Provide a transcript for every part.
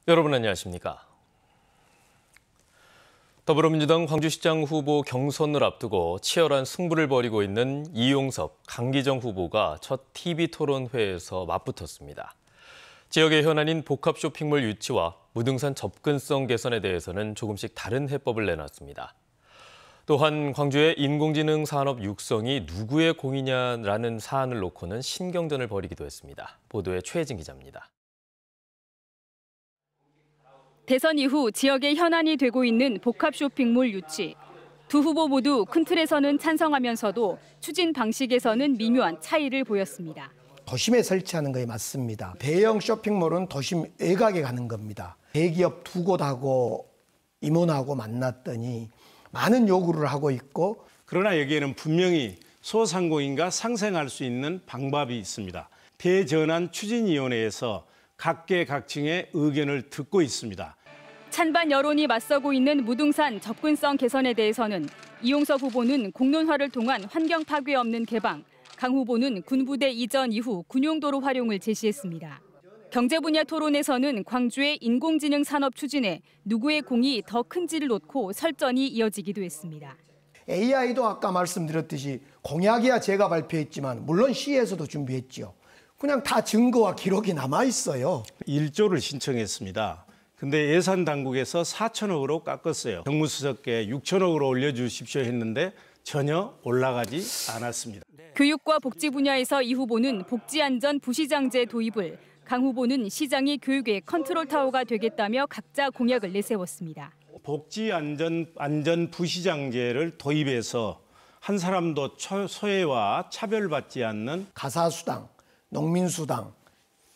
여러분 안녕하십니까? 더불어민주당 광주시장 후보 경선을 앞두고 치열한 승부를 벌이고 있는 이용섭, 강기정 후보가 첫 TV토론회에서 맞붙었습니다. 지역의 현안인 복합 쇼핑몰 유치와 무등산 접근성 개선에 대해서는 조금씩 다른 해법을 내놨습니다. 또한 광주의 인공지능 산업 육성이 누구의 공이냐라는 사안을 놓고는 신경전을 벌이기도 했습니다. 보도에 최혜진 기자입니다. 대선 이후 지역의 현안이 되고 있는 복합 쇼핑몰 유치. 두 후보 모두 큰 틀에서는 찬성하면서도 추진 방식에서는 미묘한 차이를 보였습니다. 도심에 설치하는 거에 맞습니다. 대형 쇼핑몰은 도심 외곽에 가는 겁니다. 대기업 두 곳하고 임원하고 만났더니 많은 요구를 하고 있고, 그러나 여기에는 분명히 소상공인과 상생할 수 있는 방법이 있습니다. 대전환 추진위원회에서 각계각층의 의견을 듣고 있습니다. 찬반 여론이 맞서고 있는 무등산 접근성 개선에 대해서는 이용섭 후보는 공론화를 통한 환경 파괴 없는 개방, 강 후보는 군부대 이전 이후 군용도로 활용을 제시했습니다. 경제 분야 토론에서는 광주의 인공지능 산업 추진에 누구의 공이 더 큰지를 놓고 설전이 이어지기도 했습니다. AI도 아까 말씀드렸듯이 공약이야 제가 발표했지만 물론 시에서도 준비했지요. 그냥 다 증거와 기록이 남아 있어요. 1조를 신청했습니다. 근데 예산 당국에서 4천억으로 깎았어요. 정무수석께 6천억으로 올려주십시오 했는데 전혀 올라가지 않았습니다. 교육과 복지 분야에서 이 후보는 복지안전 부시장제 도입을, 강 후보는 시장이 교육의 컨트롤타워가 되겠다며 각자 공약을 내세웠습니다. 복지안전 부시장제를 도입해서 한 사람도 소외와 차별받지 않는 가사수당, 농민수당,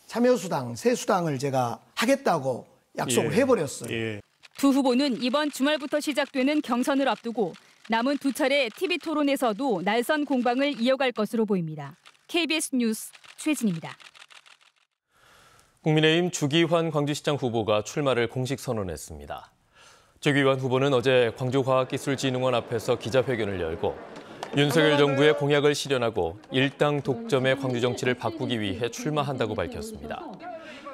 참여수당, 세수당을 제가 하겠다고 약속을 해버렸어요. 두 후보는 이번 주말부터 시작되는 경선을 앞두고 남은 두 차례 TV토론에서도 날선 공방을 이어갈 것으로 보입니다. KBS 뉴스 최진입니다. 국민의힘 주기환 광주시장 후보가 출마를 공식 선언했습니다. 주기환 후보는 어제 광주과학기술진흥원 앞에서 기자회견을 열고 윤석열 정부의 공약을 실현하고 일당 독점의 광주 정치를 바꾸기 위해 출마한다고 밝혔습니다.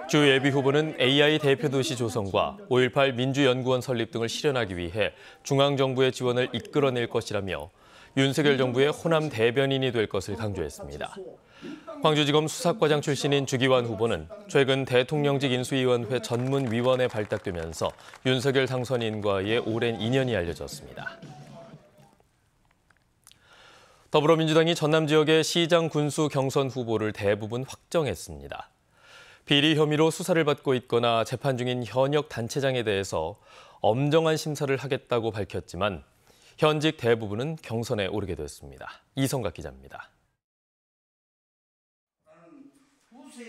주 예비 후보는 AI 대표도시 조성과 5.18 민주연구원 설립 등을 실현하기 위해 중앙정부의 지원을 이끌어낼 것이라며 윤석열 정부의 호남 대변인이 될 것을 강조했습니다. 광주지검 수사과장 출신인 주기환 후보는 최근 대통령직 인수위원회 전문위원회 발탁되면서 윤석열 당선인과의 오랜 인연이 알려졌습니다. 더불어민주당이 전남 지역의 시장 군수 경선 후보를 대부분 확정했습니다. 비리 혐의로 수사를 받고 있거나 재판 중인 현역 단체장에 대해서 엄정한 심사를 하겠다고 밝혔지만 현직 대부분은 경선에 오르게 됐습니다. 이성각 기자입니다.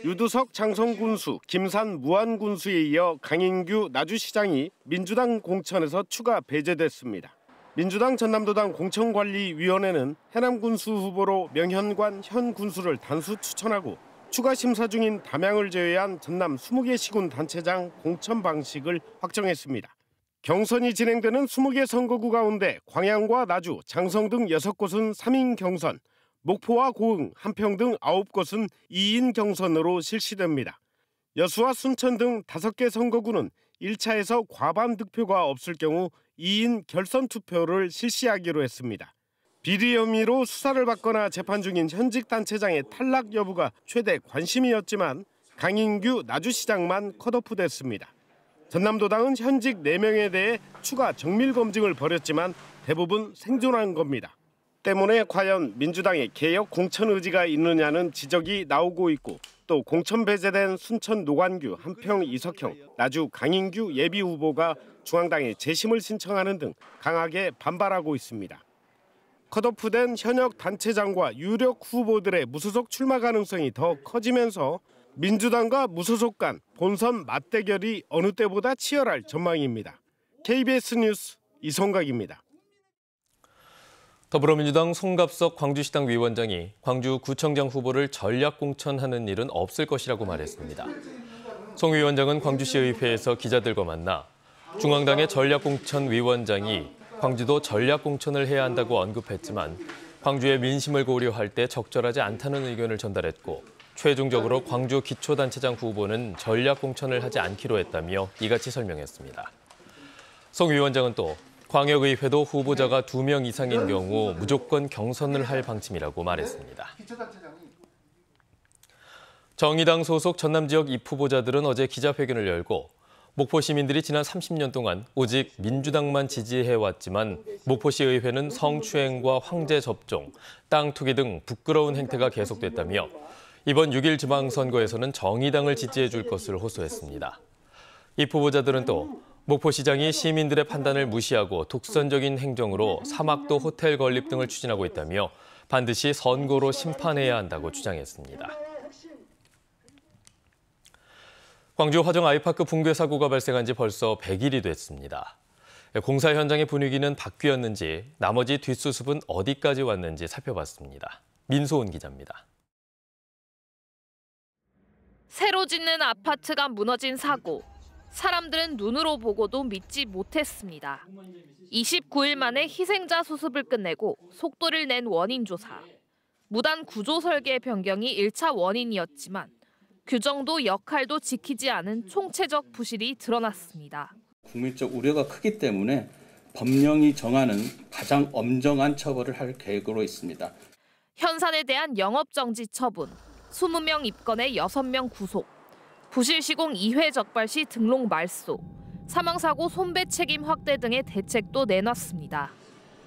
유두석 장성군수, 김산 무안군수에 이어 강인규 나주시장이 민주당 공천에서 추가 배제됐습니다. 민주당 전남도당 공천관리위원회는 해남군수 후보로 명현관 현 군수를 단수 추천하고 추가 심사 중인 담양을 제외한 전남 20개 시군 단체장 공천 방식을 확정했습니다. 경선이 진행되는 20개 선거구 가운데 광양과 나주, 장성 등 6곳은 3인 경선, 목포와 고흥, 한평 등 9곳은 2인 경선으로 실시됩니다. 여수와 순천 등 5개 선거구는 1차에서 과반 득표가 없을 경우 2인 결선 투표를 실시하기로 했습니다. 비리 혐의로 수사를 받거나 재판 중인 현직 단체장의 탈락 여부가 최대 관심이었지만 강인규 나주시장만 컷오프됐습니다. 전남도당은 현직 4명에 대해 추가 정밀 검증을 벌였지만 대부분 생존한 겁니다. 때문에 과연 민주당의 개혁 공천 의지가 있느냐는 지적이 나오고 있고 또 공천 배제된 순천 노관규, 한평 이석형, 나주 강인규 예비 후보가 중앙당에 재심을 신청하는 등 강하게 반발하고 있습니다. 컷오프된 현역 단체장과 유력 후보들의 무소속 출마 가능성이 더 커지면서 민주당과 무소속 간 본선 맞대결이 어느 때보다 치열할 전망입니다. KBS 뉴스 이성각입니다. 더불어민주당 송갑석 광주시당 위원장이 광주구청장 후보를 전략 공천하는 일은 없을 것이라고 말했습니다. 송 위원장은 광주시의회에서 기자들과 만나 중앙당의 전략공천위원장이 광주도 전략공천을 해야 한다고 언급했지만 광주의 민심을 고려할 때 적절하지 않다는 의견을 전달했고 최종적으로 광주 기초단체장 후보는 전략 공천을 하지 않기로 했다며 이같이 설명했습니다. 송 위원장은 또 광역의회도 후보자가 2명 이상인 경우 무조건 경선을 할 방침이라고 말했습니다. 정의당 소속 전남 지역 입후보자들은 어제 기자회견을 열고 목포 시민들이 지난 30년 동안 오직 민주당만 지지해왔지만 목포시 의회는 성추행과 황제 접종, 땅 투기 등 부끄러운 행태가 계속됐다며 이번 6일 지방선거에서는 정의당을 지지해 줄 것을 호소했습니다. 입후보자들은 또 목포시장이 시민들의 판단을 무시하고 독선적인 행정으로 사막도 호텔 건립 등을 추진하고 있다며 반드시 선고로 심판해야 한다고 주장했습니다. 광주 화정 아이파크 붕괴 사고가 발생한 지 벌써 100일이 됐습니다. 공사 현장의 분위기는 바뀌었는지 나머지 뒷수습은 어디까지 왔는지 살펴봤습니다. 민소은 기자입니다. 새로 짓는 아파트가 무너진 사고. 사람들은 눈으로 보고도 믿지 못했습니다. 29일 만에 희생자 수습을 끝내고 속도를 낸 원인 조사. 무단 구조 설계 변경이 1차 원인이었지만 규정도 역할도 지키지 않은 총체적 부실이 드러났습니다. 국민적 우려가 크기 때문에 법령이 정하는 가장 엄정한 처벌을 할 계획으로 있습니다. 현산에 대한 영업정지 처분, 20명 입건에 6명 구속, 부실 시공 2회 적발 시 등록 말소, 사망사고 손배 책임 확대 등의 대책도 내놨습니다.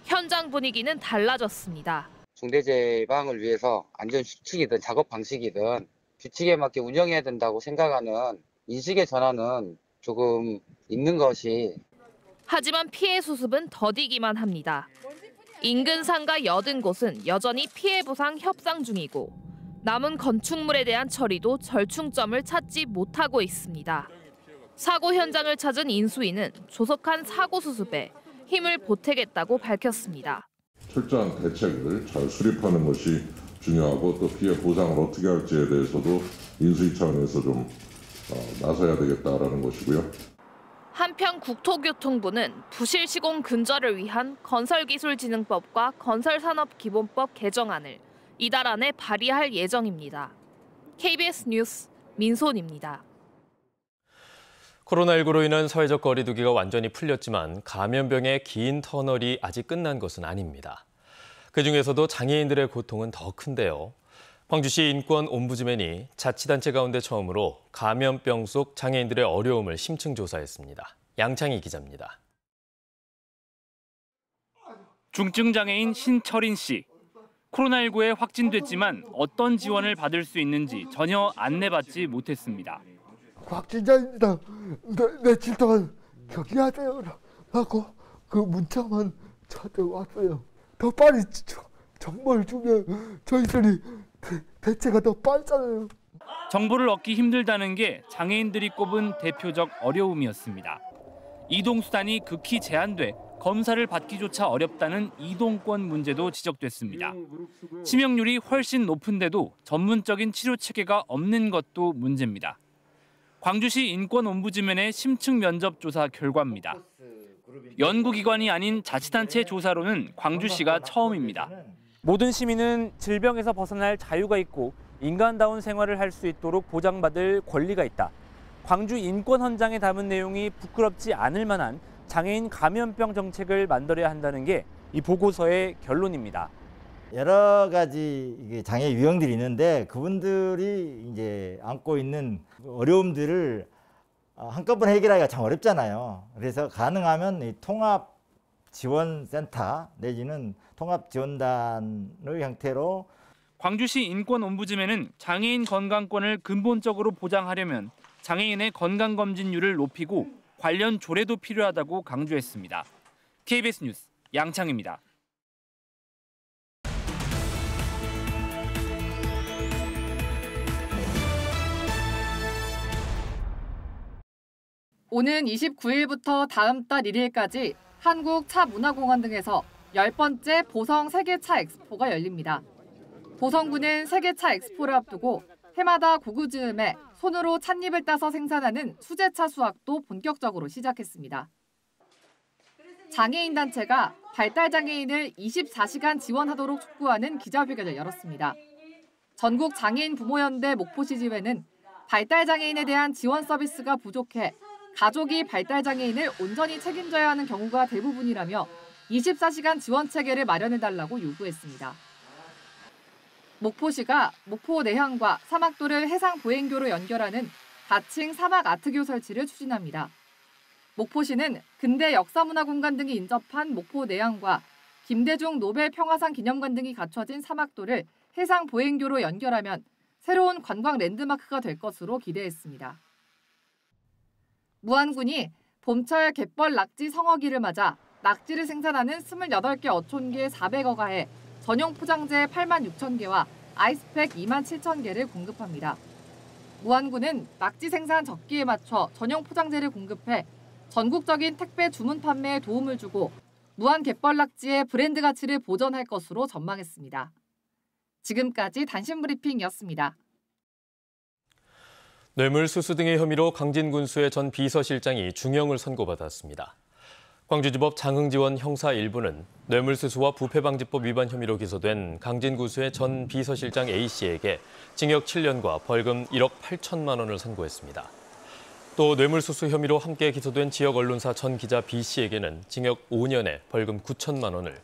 현장 분위기는 달라졌습니다. 중대재해 예방을 위해서 안전 수칙이든 작업 방식이든 규칙에 맞게 운영해야 된다고 생각하는 인식의 전환은 조금 있는 것이. 하지만 피해 수습은 더디기만 합니다. 인근 상가 80곳은 여전히 피해 보상 협상 중이고 남은 건축물에 대한 처리도 절충점을 찾지 못하고 있습니다. 사고 현장을 찾은 인수위는 조속한 사고 수습에 힘을 보태겠다고 밝혔습니다. 철저한 대책을 잘 수립하는 것이 중요하고 또 피해 보상을 어떻게 할지에 대해서도 인수위 차원에서 좀 나서야 되겠다라는 것이고요. 한편 국토교통부는 부실 시공 근절을 위한 건설기술진흥법과 건설산업기본법 개정안을 이달 안에 발의할 예정입니다. KBS 뉴스 민소은입니다. 코로나19로 인한 사회적 거리 두기가 완전히 풀렸지만 감염병의 긴 터널이 아직 끝난 것은 아닙니다. 그중에서도 장애인들의 고통은 더 큰데요. 광주시 인권 옴부즈맨이 자치단체 가운데 처음으로 감염병 속 장애인들의 어려움을 심층 조사했습니다. 양창희 기자입니다. 중증 장애인 신철인 씨. 코로나19에 확진됐지만 어떤 지원을 받을 수 있는지 전혀 안내받지 못했습니다. 확진자입니다. 며칠 동안 격리하세요 하고 그 문자만 저한테 왔어요. 더 빨리 정보를 주면 저희들이 대체가 더 빠르잖아요. 정보를 얻기 힘들다는 게 장애인들이 꼽은 대표적 어려움이었습니다. 이동수단이 극히 제한돼 검사를 받기조차 어렵다는 이동권 문제도 지적됐습니다. 치명률이 훨씬 높은데도 전문적인 치료 체계가 없는 것도 문제입니다. 광주시 인권 옴부즈맨의 심층 면접 조사 결과입니다. 연구기관이 아닌 자치단체 조사로는 광주시가 처음입니다. 모든 시민은 질병에서 벗어날 자유가 있고 인간다운 생활을 할 수 있도록 보장받을 권리가 있다. 광주 인권 헌장에 담은 내용이 부끄럽지 않을 만한 장애인 감염병 정책을 만들어야 한다는 게 이 보고서의 결론입니다. 여러 가지 장애 유형들이 있는데 그분들이 이제 안고 있는 어려움들을 한꺼번에 해결하기가 참 어렵잖아요. 그래서 가능하면 이 통합지원센터 내지는 통합지원단의 형태로 광주시 인권 옴부즈맨은 장애인 건강권을 근본적으로 보장하려면 장애인의 건강검진률을 높이고 관련 조례도 필요하다고 강조했습니다. KBS 뉴스 양창입니다. 오는 29일부터 다음 달 1일까지 한국차문화공원 등에서 10번째 보성 세계차 엑스포가 열립니다. 보성구는 세계차 엑스포를 앞두고 해마다 고구 즈음에 손으로 찻잎을 따서 생산하는 수제차 수확도 본격적으로 시작했습니다. 장애인 단체가 발달 장애인을 24시간 지원하도록 촉구하는 기자회견을 열었습니다. 전국 장애인 부모연대 목포시 지회는 발달장애인에 대한 지원 서비스가 부족해 가족이 발달장애인을 온전히 책임져야 하는 경우가 대부분이라며 24시간 지원 체계를 마련해달라고 요구했습니다. 목포시가 목포 내항과 사막도를 해상보행교로 연결하는 가칭 사막 아트교 설치를 추진합니다. 목포시는 근대 역사문화공간 등이 인접한 목포 내항과 김대중 노벨 평화상 기념관 등이 갖춰진 사막도를 해상보행교로 연결하면 새로운 관광 랜드마크가 될 것으로 기대했습니다. 무안군이 봄철 갯벌 낙지 성어기를 맞아 낙지를 생산하는 28개 어촌계 400어가에 전용 포장재 8만 6천 개와 아이스팩 2만 7천 개를 공급합니다. 무안군은 낙지 생산 적기에 맞춰 전용 포장재를 공급해 전국적인 택배 주문 판매에 도움을 주고 무안 갯벌 낙지의 브랜드 가치를 보존할 것으로 전망했습니다. 지금까지 단신브리핑이었습니다. 뇌물수수 등의 혐의로 강진군수의 전 비서실장이 중형을 선고받았습니다. 광주지법 장흥지원 형사 1부는 뇌물수수와 부패방지법 위반 혐의로 기소된 강진군수의 전 비서실장 A씨에게 징역 7년과 벌금 1억 8천만 원을 선고했습니다. 또 뇌물수수 혐의로 함께 기소된 지역 언론사 전 기자 B씨에게는 징역 5년에 벌금 9천만 원을,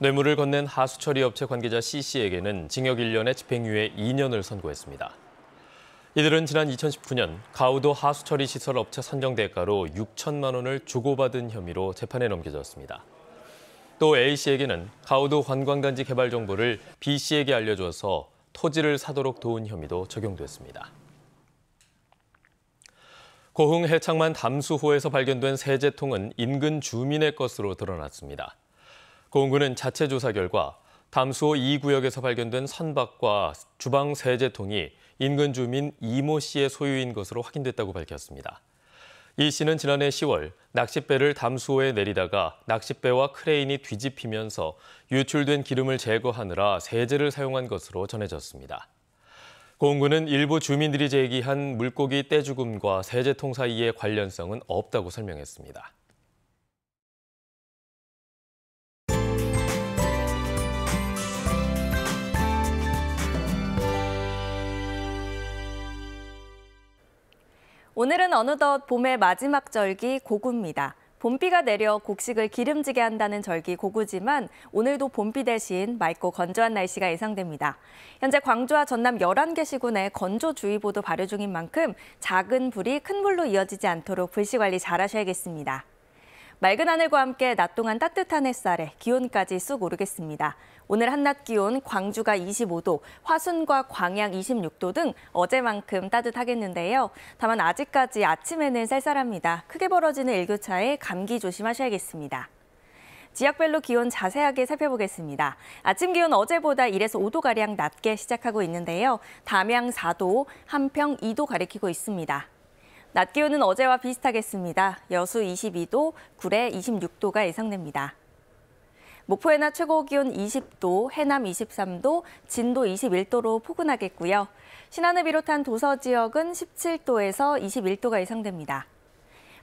뇌물을 건넨 하수처리 업체 관계자 C씨에게는 징역 1년에 집행유예 2년을 선고했습니다. 이들은 지난 2019년 가우도 하수처리 시설 업체 선정 대가로 6천만 원을 주고받은 혐의로 재판에 넘겨졌습니다. 또 A씨에게는 가우도 관광단지 개발 정보를 B씨에게 알려줘서 토지를 사도록 도운 혐의도 적용됐습니다. 고흥 해창만 담수호에서 발견된 세제통은 인근 주민의 것으로 드러났습니다. 고흥군은 자체 조사 결과 담수호 2구역에서 발견된 선박과 주방 세제통이 인근 주민 이모 씨의 소유인 것으로 확인됐다고 밝혔습니다. 이 씨는 지난해 10월 낚싯배를 담수호에 내리다가 낚싯배와 크레인이 뒤집히면서 유출된 기름을 제거하느라 세제를 사용한 것으로 전해졌습니다. 고흥군은 일부 주민들이 제기한 물고기 떼죽음과 세제통 사이의 관련성은 없다고 설명했습니다. 오늘은 어느덧 봄의 마지막 절기 고구입니다. 봄비가 내려 곡식을 기름지게 한다는 절기 고구지만 오늘도 봄비 대신 맑고 건조한 날씨가 예상됩니다. 현재 광주와 전남 11개 시군에 건조주의보도 발효 중인 만큼 작은 불이 큰 불로 이어지지 않도록 불씨 관리 잘 하셔야겠습니다. 맑은 하늘과 함께 낮 동안 따뜻한 햇살에 기온까지 쑥 오르겠습니다. 오늘 한낮 기온 광주가 25도, 화순과 광양 26도 등 어제만큼 따뜻하겠는데요. 다만 아직까지 아침에는 쌀쌀합니다. 크게 벌어지는 일교차에 감기 조심하셔야겠습니다. 지역별로 기온 자세하게 살펴보겠습니다. 아침 기온 어제보다 1에서 5도가량 낮게 시작하고 있는데요. 담양 4도, 한평 2도 가리키고 있습니다. 낮 기온은 어제와 비슷하겠습니다. 여수 22도, 구례 26도가 예상됩니다. 목포의 낮 최고 기온 20도, 해남 23도, 진도 21도로 포근하겠고요. 신안을 비롯한 도서 지역은 17도에서 21도가 예상됩니다.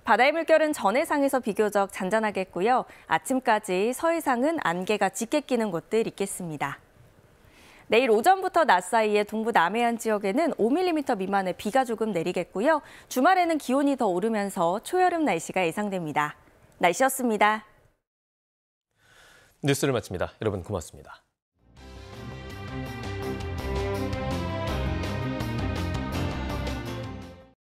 바다의 물결은 전해상에서 비교적 잔잔하겠고요. 아침까지 서해상은 안개가 짙게 끼는 곳들 있겠습니다. 내일 오전부터 낮 사이에 동부 남해안 지역에는 5mm 미만의 비가 조금 내리겠고요. 주말에는 기온이 더 오르면서 초여름 날씨가 예상됩니다. 날씨였습니다. 뉴스를 마칩니다. 여러분 고맙습니다.